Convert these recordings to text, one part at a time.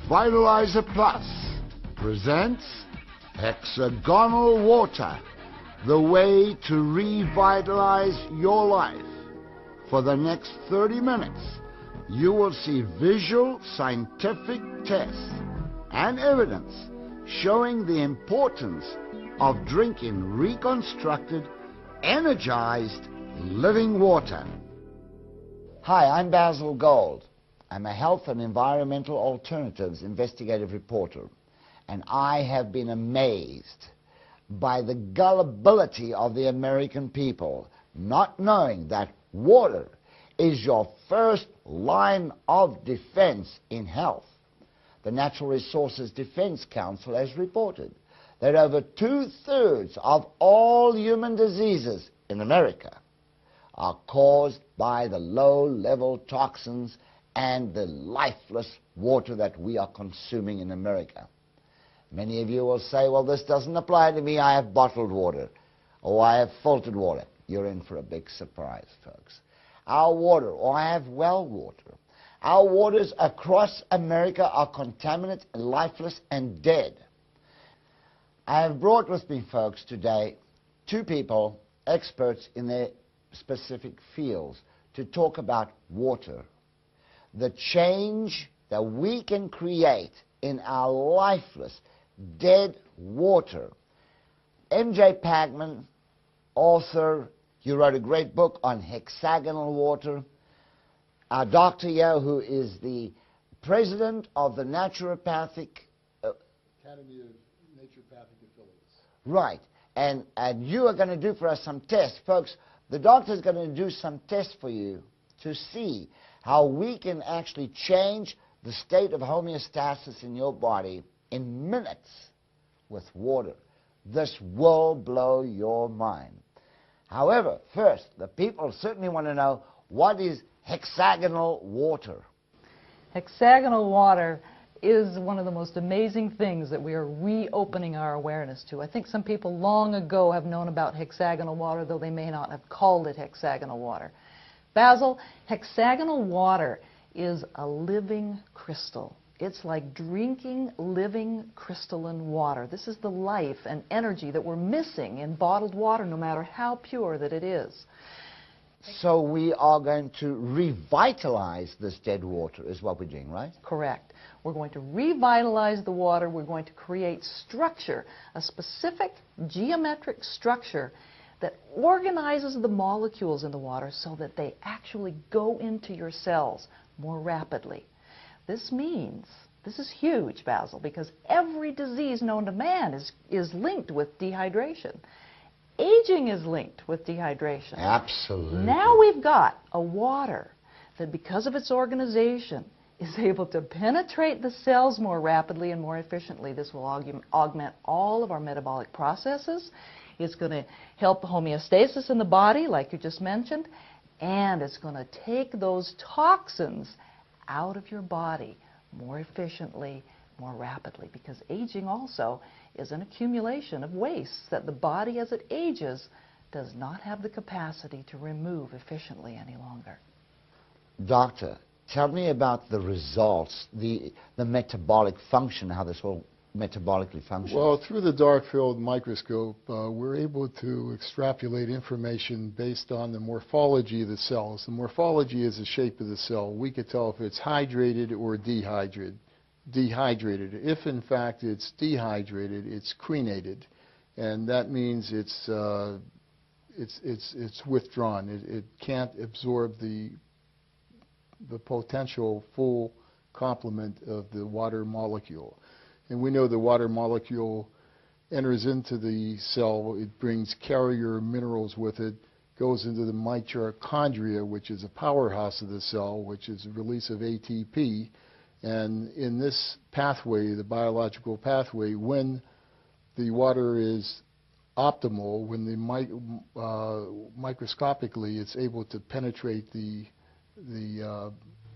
Vitalizer Plus presents Hexagonal Water, the way to revitalize your life. For the next 30 minutes, you will see visual scientific tests and evidence showing the importance of drinking reconstructed, energized, living water. Hi, I'm Basil Gold. I'm a health and environmental alternatives investigative reporter, and I have been amazed by the gullibility of the American people, not knowing that water is your first line of defense in health. The Natural Resources Defense Council has reported that over 2/3 of all human diseases in America are caused by the low-level toxins and the lifeless water that we are consuming in America. Many of you will say, well, this doesn't apply to me. I have bottled water, or I have filtered water. You're in for a big surprise, folks. Our water, or I have well water. Our waters across America are contaminated, lifeless, and dead. I have brought with me, folks, today two people, experts in their specific fields, to talk about water, the change that we can create in our lifeless, dead water. M.J. Pagman, author, you wrote a great book on hexagonal water. Our doctor here, who is the president of the Naturopathic Academy of Naturopathic Affiliates. Right, and you are going to do for us some tests. Folks, the doctor is going to do some tests for you to see how we can actually change the state of homeostasis in your body in minutes with water. This will blow your mind. However, first, the people certainly want to know, what is hexagonal water? Hexagonal water is one of the most amazing things that we are reopening our awareness to. I think some people long ago have known about hexagonal water, though they may not have called it hexagonal water. Basil, hexagonal water is a living crystal. It's like drinking living crystalline water. This is the life and energy that we're missing in bottled water, no matter how pure that it is. So we are going to revitalize this dead water, is what we're doing, right? Correct. We're going to revitalize the water. We're going to create structure, a specific geometric structure that organizes the molecules in the water so that they actually go into your cells more rapidly. This means, this is huge, Basil, because every disease known to man is linked with dehydration. Aging is linked with dehydration. Absolutely. Now we've got a water that, because of its organization, is able to penetrate the cells more rapidly and more efficiently. This will augment all of our metabolic processes. It's going to help the homeostasis in the body, like you just mentioned, and it's going to take those toxins out of your body more efficiently, more rapidly, because aging also is an accumulation of wastes that the body, as it ages, does not have the capacity to remove efficiently any longer. Doctor, tell me about the results, the metabolic function, how this all metabolically functions. Well, through the dark field microscope, we're able to extrapolate information based on the morphology of the cells. The morphology is the shape of the cell. We could tell if it's hydrated or dehydrated. If in fact it's dehydrated, it's crenated, and that means it's withdrawn. It can't absorb the potential full complement of the water molecule. And we know the water molecule enters into the cell. It brings carrier minerals with it, goes into the mitochondria, which is a powerhouse of the cell, which is the release of ATP. And in this pathway, the biological pathway, when the water is optimal, when the microscopically it's able to penetrate the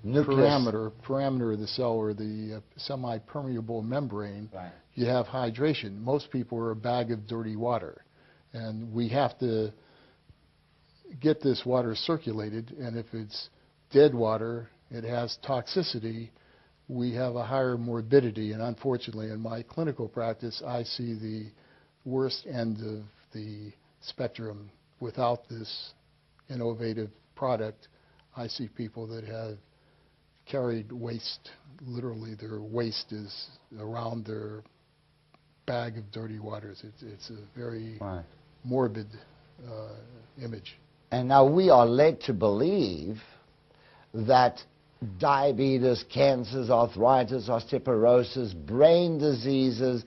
parameter of the cell, or the semi-permeable membrane, right, you have hydration. Most people are a bag of dirty water, and we have to get this water circulated, and if it's dead water, it has toxicity we have a higher morbidity. And unfortunately, in my clinical practice, I see the worst end of the spectrum. Without this innovative product, I see people that have carried waste. Literally, their waste is around their bag of dirty waters. It's a very morbid image. And now we are led to believe that diabetes, cancers, arthritis, osteoporosis, brain diseases,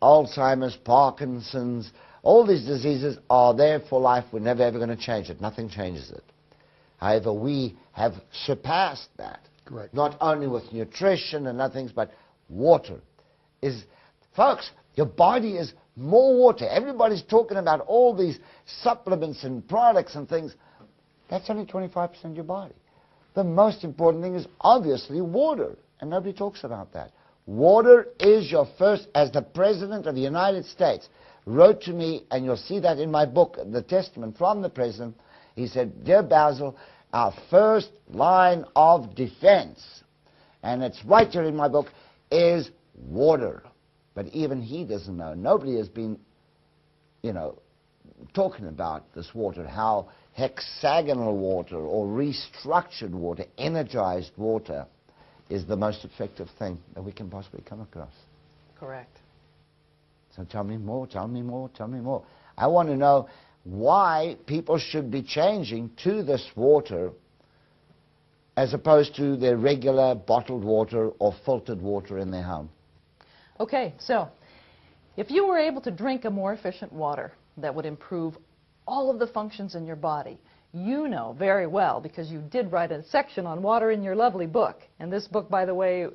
Alzheimer's, Parkinson's, all these diseases are there for life. We're never ever going to change it. Nothing changes it. However, we have surpassed that. Correct. Not only with nutrition and other things, but water is, folks, your body is more water. Everybody's talking about all these supplements and products and things. That's only 25% of your body. The most important thing is obviously water, and nobody talks about that. Water is your first, as the President of the United States wrote to me, and you'll see that in my book, The Testament from the President. He said, "Dear Basil, our first line of defense," and it's right here in my book, "is water." But even he doesn't know. Nobody has been, talking about this water, how hexagonal water or restructured water, energized water, is the most effective thing that we can possibly come across. Correct. So tell me more, tell me more, tell me more. I want to know why people should be changing to this water as opposed to their regular bottled water or filtered water in their home. Okay, so if you were able to drink a more efficient water that would improve all of the functions in your body, you know very well, because you did write a section on water in your lovely book. And this book, by the way,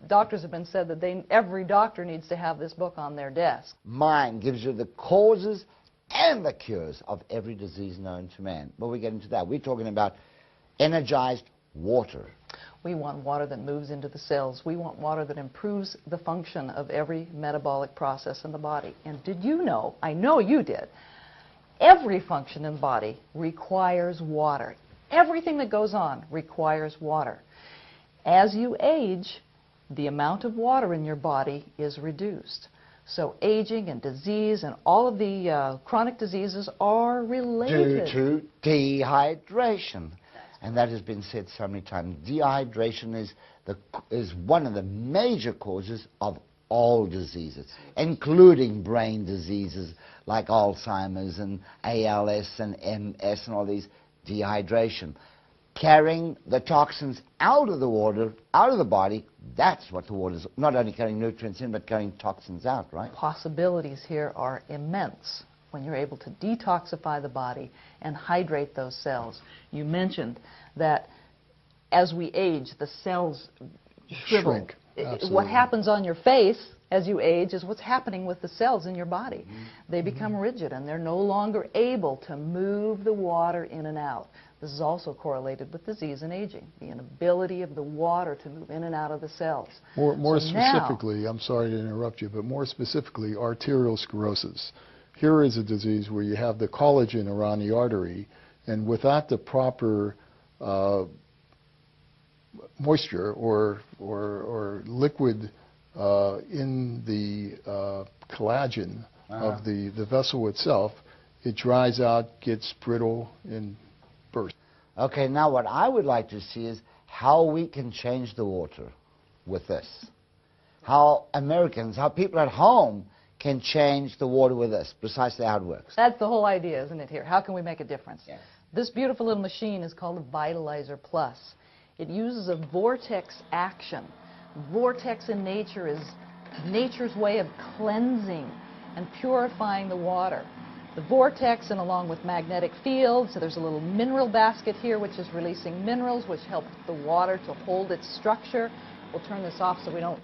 doctors have been said that every doctor needs to have this book on their desk. Mine gives you the causes and the cures of every disease known to man. But we get into that. We're talking about energized water. We want water that moves into the cells. We want water that improves the function of every metabolic process in the body. And did you know, I know you did, every function in the body requires water. Everything that goes on requires water. As you age, the amount of water in your body is reduced. So aging and disease and all of the chronic diseases are related. Due to dehydration. And that has been said so many times. Dehydration is one of the major causes of all diseases, including brain diseases like Alzheimer's and ALS and MS and all these. Dehydration. Carrying the toxins out of the water, out of the body, that's what the water is. Not only carrying nutrients in, but carrying toxins out, right? Possibilities here are immense when you're able to detoxify the body and hydrate those cells. You mentioned that as we age, the cells shrivel. Shrink. What happens on your face as you age is what's happening with the cells in your body. Mm-hmm. They become rigid and they're no longer able to move the water in and out. This is also correlated with disease and aging, the inability of the water to move in and out of the cells. More So specifically, now, I'm sorry to interrupt you, but more specifically, arterial sclerosis. Here is a disease where you have the collagen around the artery, and without the proper moisture or liquid in the collagen of the vessel itself, it dries out, gets brittle, and bursts. Okay, now what I would like to see is how we can change the water with this. How Americans, how people at home can change the water with this, precisely how it works. that's the whole idea, isn't it, here? How can we make a difference? Yes. This beautiful little machine is called a Vitalizer Plus. It uses a vortex action. Vortex in nature is nature's way of cleansing and purifying the water. The vortex, and along with magnetic fields, so there's a little mineral basket here which is releasing minerals which help the water to hold its structure. We'll turn this off so we don't.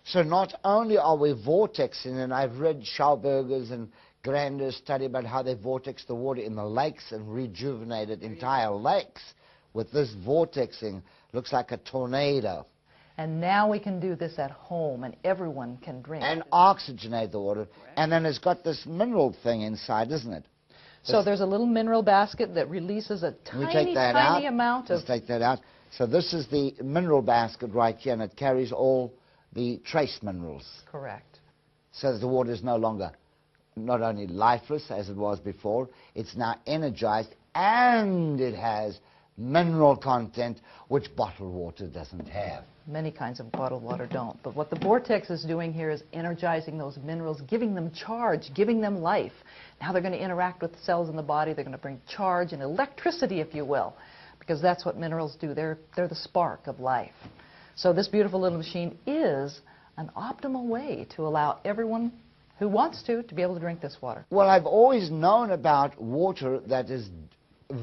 So not only are we vortexing, and I've read Schauberger's and Grander's study about how they vortex the water in the lakes and rejuvenated entire lakes. With this vortexing, looks like a tornado. And now we can do this at home, and everyone can drink. And oxygenate the water. And then it's got this mineral thing inside, isn't it? So there's a little mineral basket that releases a Can we take tiny, that tiny out? amount of... Let's take that out. So this is the mineral basket right here, and it carries all the trace minerals. Correct. So that the water is no longer not only lifeless as it was before, it's now energized, and it has mineral content which bottled water doesn't have. Many kinds of bottled water don't. But what the vortex is doing here is energizing those minerals, giving them charge, giving them life. Now they're going to interact with the cells in the body. They're going to bring charge and electricity, if you will, because that's what minerals do. They're the spark of life. So this beautiful little machine is an optimal way to allow everyone who wants to be able to drink this water. Well, I've always known about water that is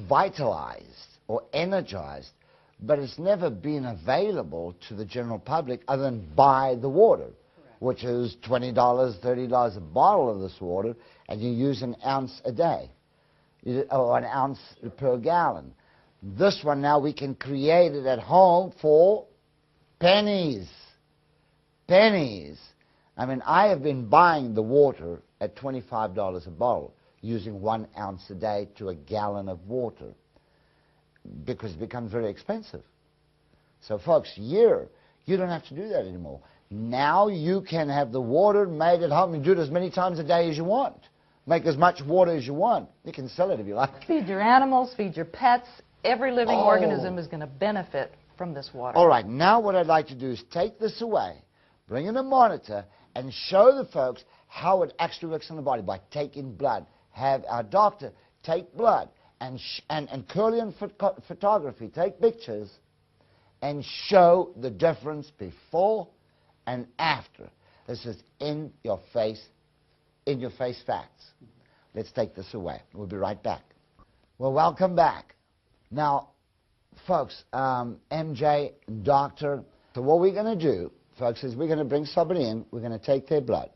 vitalized or energized, but it's never been available to the general public other than buy the water, which is $20, $30 a bottle of this water, and you use an ounce a day, or an ounce per gallon. This one now we can create it at home for pennies. Pennies. I mean, I have been buying the water at $25 a bottle, using 1 ounce a day to a gallon of water, because it becomes very expensive. So folks, you don't have to do that anymore. Now you can have the water made at home and do it as many times a day as you want. Make as much water as you want. You can sell it if you like. Feed your animals, feed your pets. Every living organism is going to benefit from this water. All right, now what I'd like to do is take this away, bring in a monitor, and show the folks how it actually works in the body by taking blood. Have our doctor take blood and Kirlian photography, take pictures and show the difference before and after. This is in your face facts. Let's take this away. We'll be right back. Well, welcome back. Now, folks, MJ, doctor, so what we're going to do, folks, is we're going to bring somebody in, we're going to take their blood,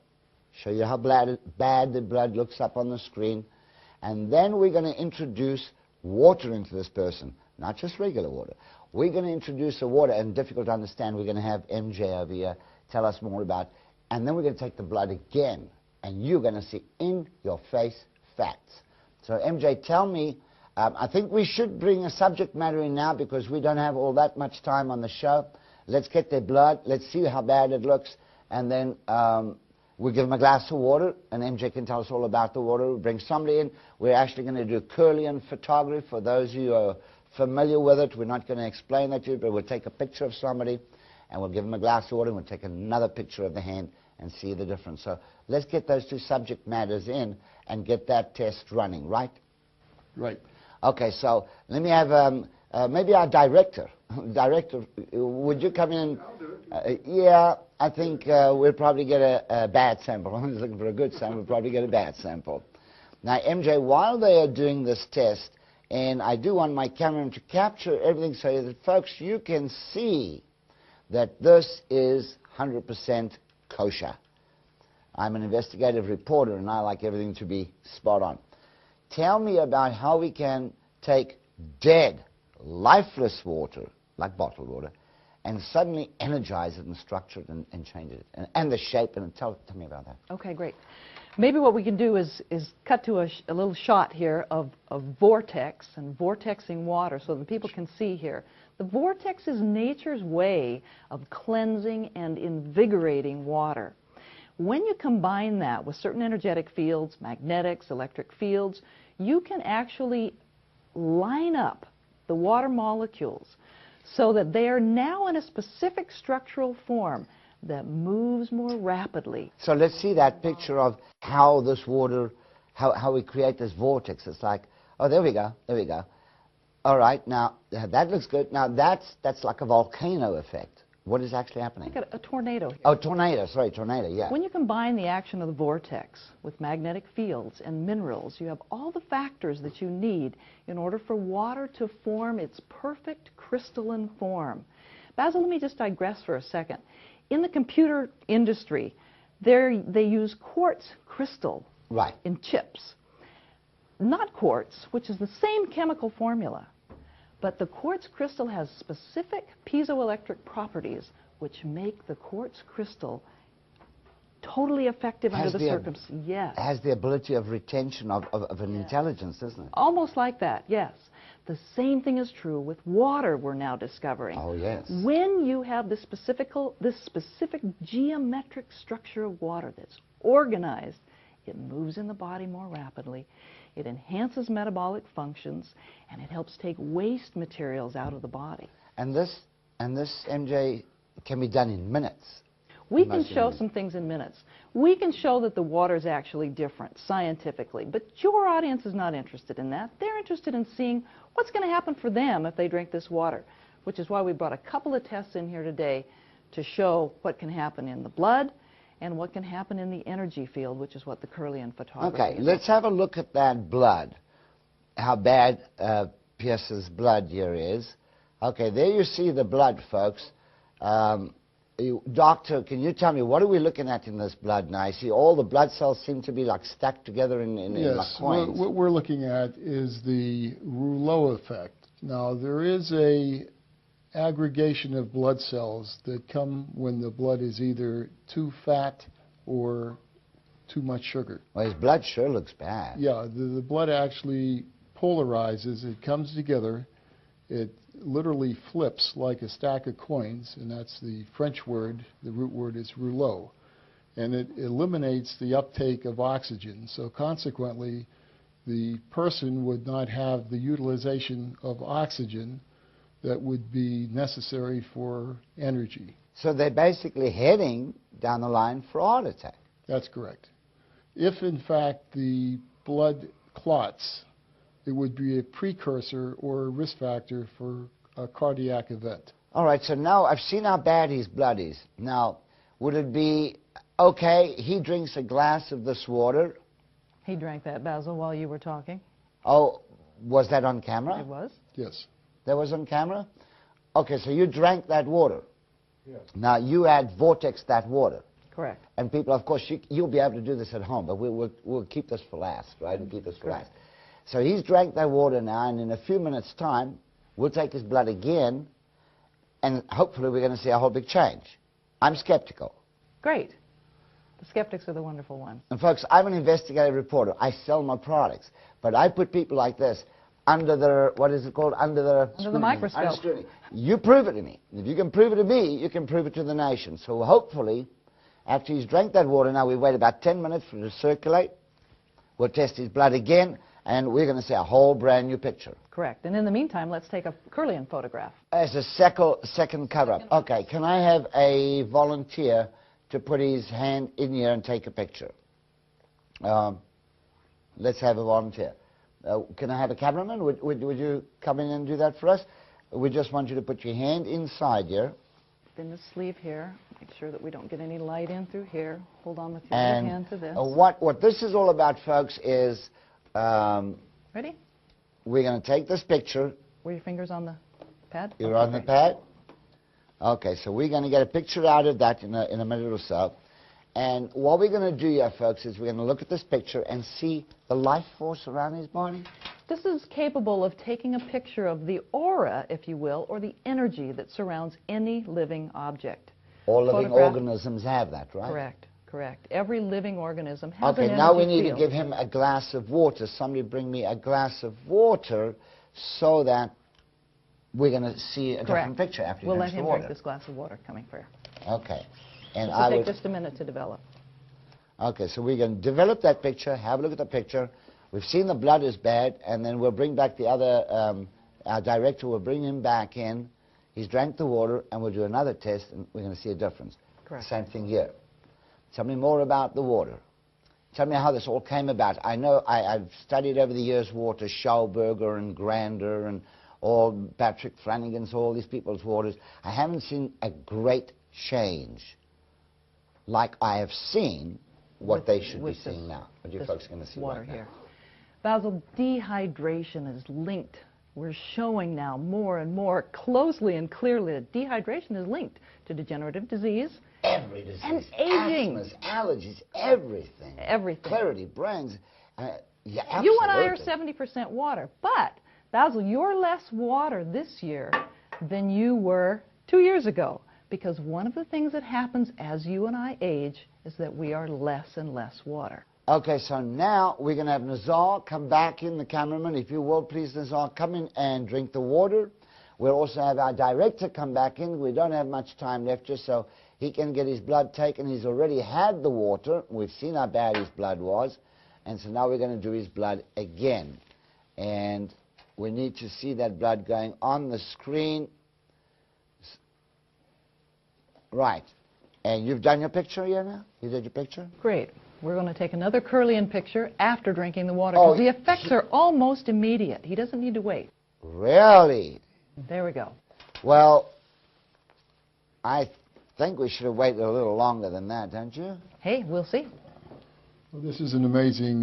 show you how bad the blood looks up on the screen, and then we're going to introduce water into this person, not just regular water. We're going to introduce a water, and difficult to understand, we're going to have MJ over here tell us more about, and then we're going to take the blood again, and you're going to see in-your-face facts. So MJ, tell me, I think we should bring a subject matter in now because we don't have all that much time on the show. Let's get their blood, let's see how bad it looks, and then we'll give them a glass of water, and MJ can tell us all about the water. We'll bring somebody in. We're actually going to do Kirlian photography. For those of you who are familiar with it, we're not going to explain that to you, but we'll take a picture of somebody, and we'll give them a glass of water, and we'll take another picture of the hand and see the difference. So let's get those two subject matters in and get that test running, right? Right. Okay, so let me have maybe our director. Director, would you come in? Yeah, I think we'll probably get a bad sample. I was looking for a good sample. We'll probably get a bad sample. Now, MJ, while they are doing this test, and I do want my camera to capture everything so that, folks, you can see that this is 100% kosher. I'm an investigative reporter, and I like everything to be spot on. Tell me about how we can take dead, lifeless water, like bottled water, and suddenly energize it and structure it and change it, and the shape, and tell me about that. Okay, great. Maybe what we can do is cut to a little shot here of vortex and vortexing water so that people can see here. The vortex is nature's way of cleansing and invigorating water. When you combine that with certain energetic fields, magnetics, electric fields, you can actually line up the water molecules so that they are now in a specific structural form that moves more rapidly. So let's see that picture of how this water, how we create this vortex. It's like, oh, there we go, there we go. All right, now, that looks good. Now, that's like a volcano effect. What is actually happening? Like a tornado here. Oh, tornado, sorry, tornado, yeah. When you combine the action of the vortex with magnetic fields and minerals, you have all the factors that you need in order for water to form its perfect crystalline form. Basil, let me just digress for a second. In the computer industry, they use quartz crystal in chips. Not quartz, which is the same chemical formula. But the quartz crystal has specific piezoelectric properties which make the quartz crystal totally effective under the circumstances. Yes. Has the ability of retention of an intelligence, doesn't it? Almost like that, yes. The same thing is true with water, we're now discovering. Oh, yes. When you have this specific geometric structure of water that's organized, it moves in the body more rapidly, it enhances metabolic functions, and it helps take waste materials out of the body. And this, MJ, can be done in minutes. We can show some things in minutes. We can show that the water is actually different scientifically, but your audience is not interested in that. They're interested in seeing what's going to happen for them if they drink this water, which is why we brought a couple of tests in here today to show what can happen in the blood and what can happen in the energy field, which is what the Kirlian photography is. Okay, let's have a look at that blood, how bad Pierce's blood here is. Okay, there you see the blood, folks. Doctor, can you tell me, what are we looking at in this blood now? I see all the blood cells seem to be like stuck together in like coins. Yes, what we're looking at is the rouleau effect. Now, there is a aggregation of blood cells that come when the blood is either too fat or too much sugar. Well, his blood sure looks bad. Yeah, the blood actually polarizes, it comes together, it literally flips like a stack of coins, and that's the French word, the root word is rouleau, and it eliminates the uptake of oxygen. So consequently, the person would not have the utilization of oxygen that would be necessary for energy. So they're basically heading down the line for a heart attack. That's correct. If in fact the blood clots, it would be a precursor or a risk factor for a cardiac event. All right, so now I've seen how bad his blood is. Now, would it be okay, he drinks a glass of this water? He drank that, Basil, while you were talking. Oh, was that on camera? It was. Yes. That was on camera? Okay, so you drank that water. Yes. Now, you had vortex that water. Correct. And people, of course, you'll be able to do this at home, but we'll keep this for last, right? We'll keep this for last. So he's drank that water now, and in a few minutes' time, we'll take his blood again, and hopefully we're going to see a whole big change. I'm skeptical. Great. The skeptics are the wonderful ones. And folks, I'm an investigative reporter. I sell my products, but I put people like this under the, what is it called? Under the microscope. Under scrutiny. You prove it to me. If you can prove it to me, you can prove it to the nation. So hopefully, after he's drank that water, now we wait about 10 minutes for it to circulate. We'll test his blood again, and we're going to see a whole brand new picture. Correct. And in the meantime, let's take a Kirlian photograph. As a second cover-up. Okay, can I have a volunteer to put his hand in here and take a picture? Let's have a volunteer. Can I have a cameraman? Would you come in and do that for us? We just want you to put your hand inside here. In the sleeve here. Make sure that we don't get any light in through here. Hold on with your other hand to this. What this is all about, folks, is... Ready? We're going to take this picture. Were your fingers on the pad? You're on the pad? Okay, so we're going to get a picture out of that in a minute or so. And what we're going to do here, folks, is we're going to look at this picture and see the life force around his body. This is capable of taking a picture of the aura, if you will, or the energy that surrounds any living object. All living organisms have that, right? Correct, correct. Every living organism has an energy Okay, now we need field. to give him a glass of water. Somebody bring me a glass of water so that we're going to see a different picture after he We'll drinks let him the water. drink this glass of water coming for you. Okay. And This will take just a minute to develop. Okay, so we're going to develop that picture, have a look at the picture. We've seen the blood is bad, and then we'll bring back the other, our director will bring him back in. He's drank the water, and we'll do another test, and we're going to see a difference. Correct. Same thing here. Tell me more about the water. Tell me how this all came about. I know I've studied over the years water, Schauberger and Grander and all Patrick Flanagan's, all these people's waters. I haven't seen a great change like I have seen what they should be seeing now. What you folks are going to see water right here. now. Basil, dehydration is linked. We're showing now more and more closely and clearly that dehydration is linked to degenerative disease. Every disease. And aging. Asthmas, allergies, everything. Everything. Clarity, brains. Yeah, absolutely. You and I are 70% water, but Basil, you're less water this year than you were 2 years ago, because one of the things that happens as you and I age is that we are less and less water. Okay, so now we're going to have Nazar come back in, the cameraman. If you will, please, Nazar, come in and drink the water. We'll also have our director come back in. We don't have much time left, just so he can get his blood taken. He's already had the water. We've seen how bad his blood was. And so now we're going to do his blood again. And we need to see that blood going on the screen. Right. And you've done your picture here now? You did your picture? Great. We're going to take another Curlian picture after drinking the water, because the effects are almost immediate. He doesn't need to wait. Really? There we go. Well, I think we should have waited a little longer than that, don't you? Hey, we'll see. Well, this is an amazing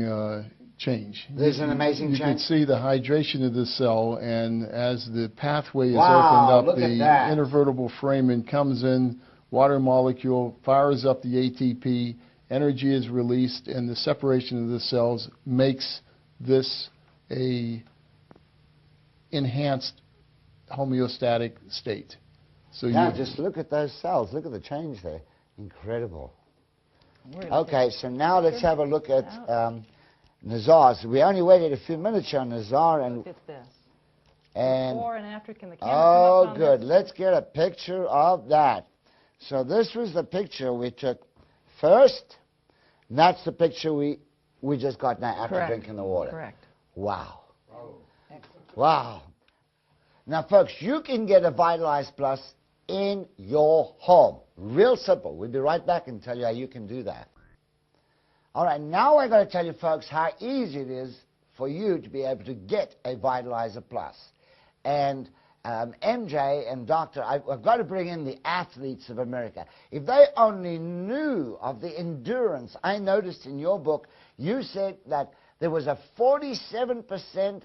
change. This is an amazing change. You can see the hydration of the cell, and as the pathway is Wow, opened look up, at the that. intervertebral foramen comes in, water molecule fires up the ATP, energy is released, and the separation of the cells makes this a enhanced homeostatic state. So Now, just look at those cells. Look at the change there. Incredible. Okay, so now let's have a look at Nazar. So we only waited a few minutes on Nazar. And, Look at this. and Before and after. Can the camera come up on good. this? Let's get a picture of that. So this was the picture we took first. And that's the picture we just got now after Correct. drinking the water. Correct. Wow. Excellent. Wow. Now, folks, you can get a Vitalize Plus in your home. Real simple. We'll be right back and tell you how you can do that. All right, now I'm going to tell you, folks, how easy it is for you to be able to get a Vitalizer Plus. And MJ and Doctor, I've got to bring in the athletes of America. If they only knew of the endurance, I noticed in your book, you said that there was a 47%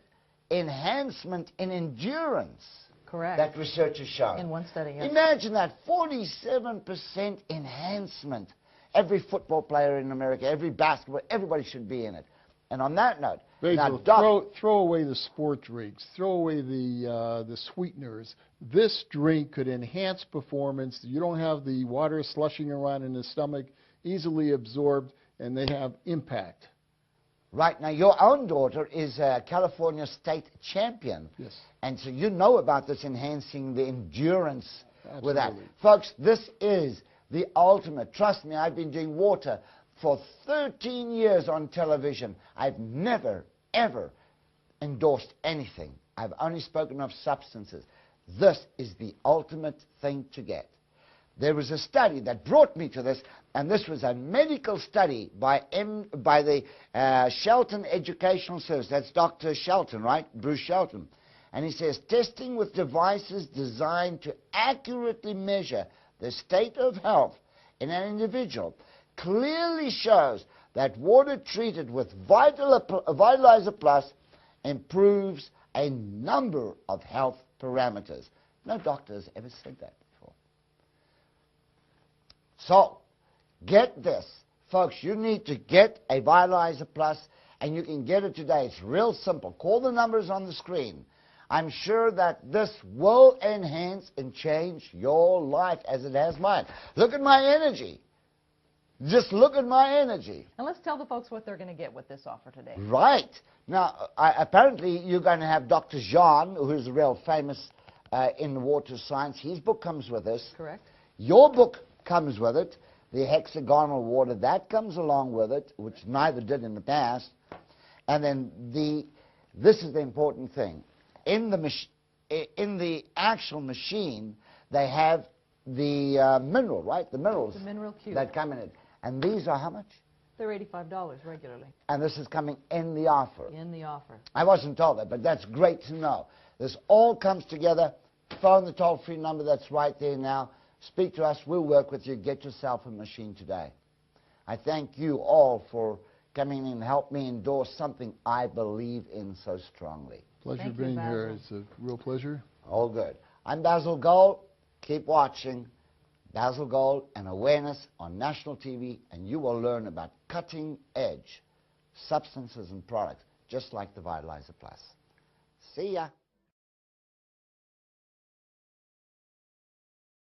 enhancement in endurance. Correct. That research has shown. In one study, yes. Imagine that, 47% enhancement. Every football player in America, every basketball, everybody should be in it. And on that note, Basil, throw away the sport drinks, throw away the sweeteners. This drink could enhance performance. You don't have the water slushing around in the stomach, easily absorbed, and they have impact. Right. Now, your own daughter is a California state champion. Yes. And so you know about this enhancing the endurance with that. Absolutely. Folks, this is the ultimate. Trust me, I've been doing water for 13 years on television. I've never, ever endorsed anything. I've only spoken of substances. This is the ultimate thing to get. There was a study that brought me to this, and this was a medical study by the Shelton Educational Service. That's Dr. Shelton, right? Bruce Shelton. And he says, testing with devices designed to accurately measure the state of health in an individual clearly shows that water treated with Vitalizer Plus improves a number of health parameters. No doctor has ever said that before. So, get this. Folks, you need to get a Vitalizer Plus, and you can get it today. It's real simple. Call the numbers on the screen. I'm sure that this will enhance and change your life as it has mine. Look at my energy. Just look at my energy. And let's tell the folks what they're going to get with this offer today. Right. Now, apparently you're going to have Dr. Jean, who is real famous in water science. His book comes with this. Correct. Your book comes with it. The hexagonal water, that comes along with it, which neither did in the past. And then this is the important thing. In the actual machine, they have the mineral, right? The minerals The mineral cube. that come in it. And these are how much? They're $85 regularly And this is coming in the offer. in the offer. I wasn't told that, but that's great to know. This all comes together. Phone the toll-free number that's right there now. Speak to us. We'll work with you. Get yourself a machine today. I thank you all for coming in and help me endorse something I believe in so strongly. Pleasure Thank you, being here. Basil. It's a real pleasure. All good. I'm Basil Gold. Keep watching Basil Gold and Awareness on national TV, and you will learn about cutting-edge substances and products, just like the Vitalizer Plus. See ya.